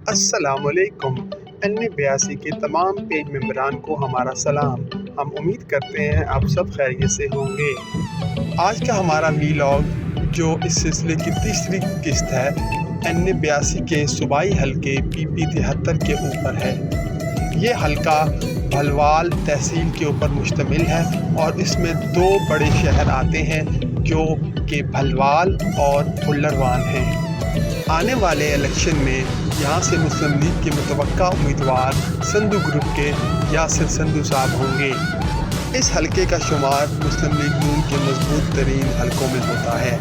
السلام علیکم N82 کے تمام پیج ممبران کو ہمارا سلام۔ ہم امید کرتے ہیں آپ سب خیریت سے ہوں گے۔ آج کا ہمارا ویلاگ جو اس سلسلے کی تیسری قسط ہے N82 کے صوبائی حلقے PP 73 کے اوپر ہے۔ یہ حلقہ بھلوال تحصیل کے اوپر مشتمل ہے اور اس میں دو بڑے شہر آتے ہیں جو کہ بھلوال اور پھلروان ہیں۔ آنے والے الیکشن میں یہاں سے مسلم لیگ کے متوقع امیدوار سندھو گروپ کے یاسر سندھو صاحب ہوں گے۔ اس حلقے کا شمار مسلم لیگ نون کے مضبوط ترین حلقوں میں ہوتا ہے۔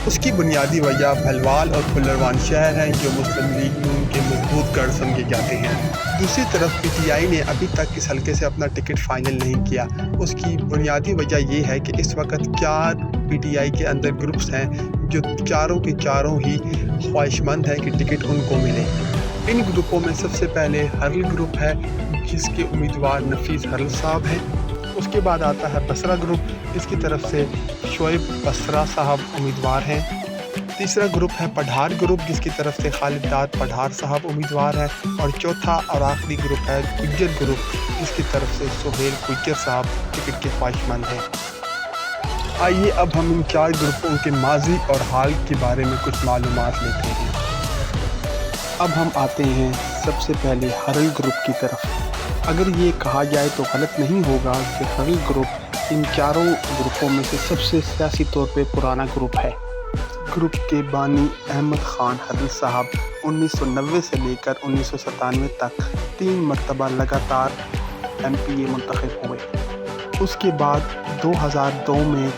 اس کی بنیادی وجہ بھلوال اور پھلروان شہر ہیں جو مسلم لیگ نون کے مضبوط گڑھ سمجھے جاتے ہیں۔ دوسری طرف PTI نے ابھی تک اس حلقے سے اپنا ٹکٹ فائنل نہیں کیا۔ اس کی بنیادی وجہ یہ ہے کہ اس وقت 4 PTI کے اندر گروپس ہیں جو چاروں کے چاروں ہی خواہش مند ہیں کہ ٹکٹ ان کو ملے۔ ان گروپوں میں سب سے پہلے ہرل گروپ ہے جس کے امیدوار نفیس ہرل صاحب ہیں۔ اس کے بعد آتا ہے بصرہ گروپ جس کی طرف سے شعیب بصرہ صاحب امیدوار ہیں۔ تیسرا گروپ ہے پڑھار گروپ جس کی طرف سے خالد داد پڑھار صاحب امیدوار ہے، اور چوتھا اور آخری گروپ ہے گجر گروپ جس کی طرف سے سہیل گجر صاحب ٹکٹ کے خواہش مند ہیں۔ آئیے اب ہم ان 4 گروپوں کے ماضی اور حال کے بارے میں کچھ معلومات لیتے ہیں۔ اب ہم آتے ہیں سب سے پہلے ہرل گروپ کی طرف۔ اگر یہ کہا جائے تو غلط نہیں ہوگا کہ ہرل گروپ ان چاروں گروپوں میں سے سب سے سیاسی طور پہ پرانا گروپ ہے۔ گروپ کے بانی احمد خان ہرل صاحب 1990 سے لے کر 1997 تک 3 مرتبہ لگاتار MPA منتخب ہوئے۔ اس کے بعد 2002 میں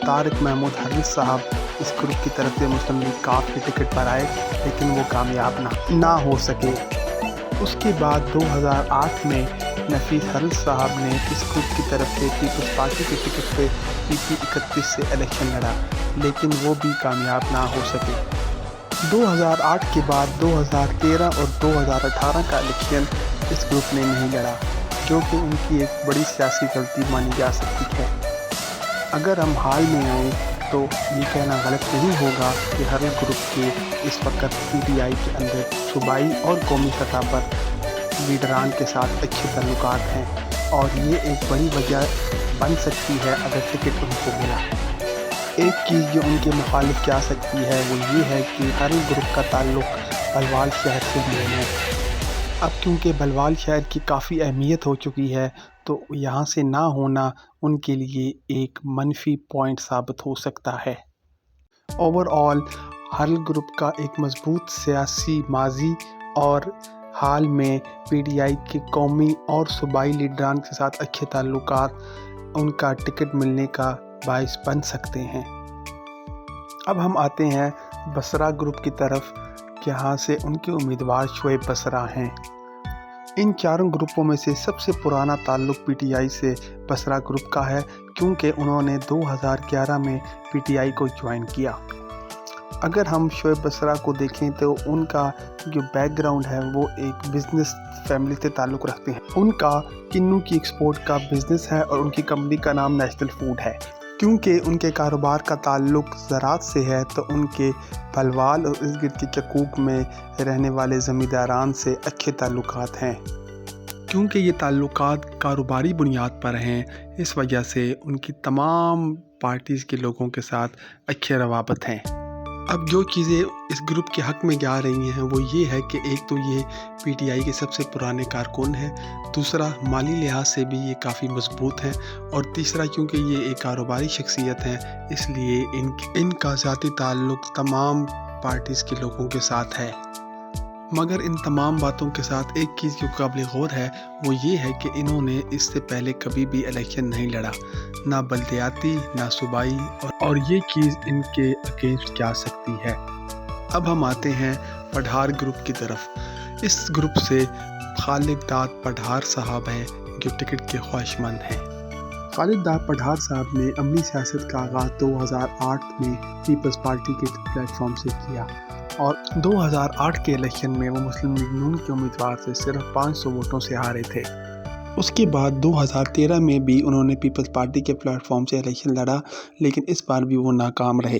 طارق محمود ہرل صاحب اس گروپ کی طرف سے مسلم لیگ کاف کے ٹکٹ پر آئے لیکن وہ کامیاب نہ ہو سکے۔ اس کے بعد 2008 میں نفیس ہرل صاحب نے اس گروپ کی طرف سے پیپلز پارٹی کے ٹکٹ پہ PP 31 سے الیکشن لڑا لیکن وہ بھی کامیاب نہ ہو سکے۔ 2008 کے بعد 2013 اور 2018 کا الیکشن اس گروپ نے نہیں لڑا جو کہ ان کی ایک بڑی سیاسی غلطی مانی جا سکتی ہے۔ اگر ہم حال میں آئیں تو یہ کہنا غلط نہیں ہوگا کہ ہر گروپ کے اس وقت PTI کے اندر صوبائی اور قومی سطح پر لیڈران کے ساتھ اچھے تعلقات ہیں، اور یہ ایک بڑی وجہ بن سکتی ہے اگر ٹکٹ ان کو ملا۔ ایک چیز جو ان کے مخالف کیا سکتی ہے وہ یہ ہے کہ ہر گروپ کا تعلق بھلوال شہر سے بھی ہے۔ اب کیونکہ بھلوال شہر کی کافی اہمیت ہو چکی ہے تو یہاں سے نہ ہونا ان کے لیے ایک منفی پوائنٹ ثابت ہو سکتا ہے۔ اوور آل ہرل گروپ کا ایک مضبوط سیاسی ماضی اور حال میں PTI کے قومی اور صوبائی لیڈران کے ساتھ اچھے تعلقات ان کا ٹکٹ ملنے کا باعث بن سکتے ہیں۔ اب ہم آتے ہیں بصرہ گروپ کی طرف جہاں سے ان کے امیدوار شعیب بصرہ ہیں۔ ان چاروں گروپوں میں سے سب سے پرانا تعلق PTI سے بصرہ گروپ کا ہے کیونکہ انہوں نے 2011 میں PTI کو جوائن کیا۔ اگر ہم شعیب بصرہ کو دیکھیں تو ان کا جو بیک گراؤنڈ ہے وہ ایک بزنس فیملی سے تعلق رکھتے ہیں۔ ان کا کنو کی ایکسپورٹ کا بزنس ہے اور ان کی کمپنی کا نام نیشنل فوڈ ہے۔ کیونکہ ان کے کاروبار کا تعلق زراعت سے ہے تو ان کے بھلوال اور ارد گرد کے چکوک میں رہنے والے زمینداران سے اچھے تعلقات ہیں۔ کیونکہ یہ تعلقات کاروباری بنیاد پر ہیں اس وجہ سے ان کی تمام پارٹیز کے لوگوں کے ساتھ اچھے روابط ہیں۔ اب جو چیزیں اس گروپ کے حق میں جا رہی ہیں وہ یہ ہے کہ ایک تو یہ PTI کے سب سے پرانے کارکن ہیں، دوسرا مالی لحاظ سے بھی یہ کافی مضبوط ہیں، اور تیسرا کیونکہ یہ ایک کاروباری شخصیت ہیں اس لیے ان کا ذاتی تعلق تمام پارٹیز کے لوگوں کے ساتھ ہے۔ مگر ان تمام باتوں کے ساتھ ایک چیز جو قابل غور ہے وہ یہ ہے کہ انہوں نے اس سے پہلے کبھی بھی الیکشن نہیں لڑا، نہ بلدیاتی نہ صوبائی، اور یہ چیز ان کے اگینسٹ جا سکتی ہے۔ اب ہم آتے ہیں پڑھار گروپ کی طرف۔ اس گروپ سے خالد داد پڑھار صاحب ہیں جو ٹکٹ کے خواہش مند ہیں۔ خالد داد پڑھار صاحب نے عملی سیاست کا آغاز 2008 میں پیپلز پارٹی کے پلیٹ فارم سے کیا، اور 2008 کے الیکشن میں وہ مسلم لیگ نون کے امیدوار سے صرف 500 ووٹوں سے ہارے تھے۔ اس کے بعد 2013 میں بھی انہوں نے پیپلز پارٹی کے پلیٹ فارم سے الیکشن لڑا لیکن اس بار بھی وہ ناکام رہے۔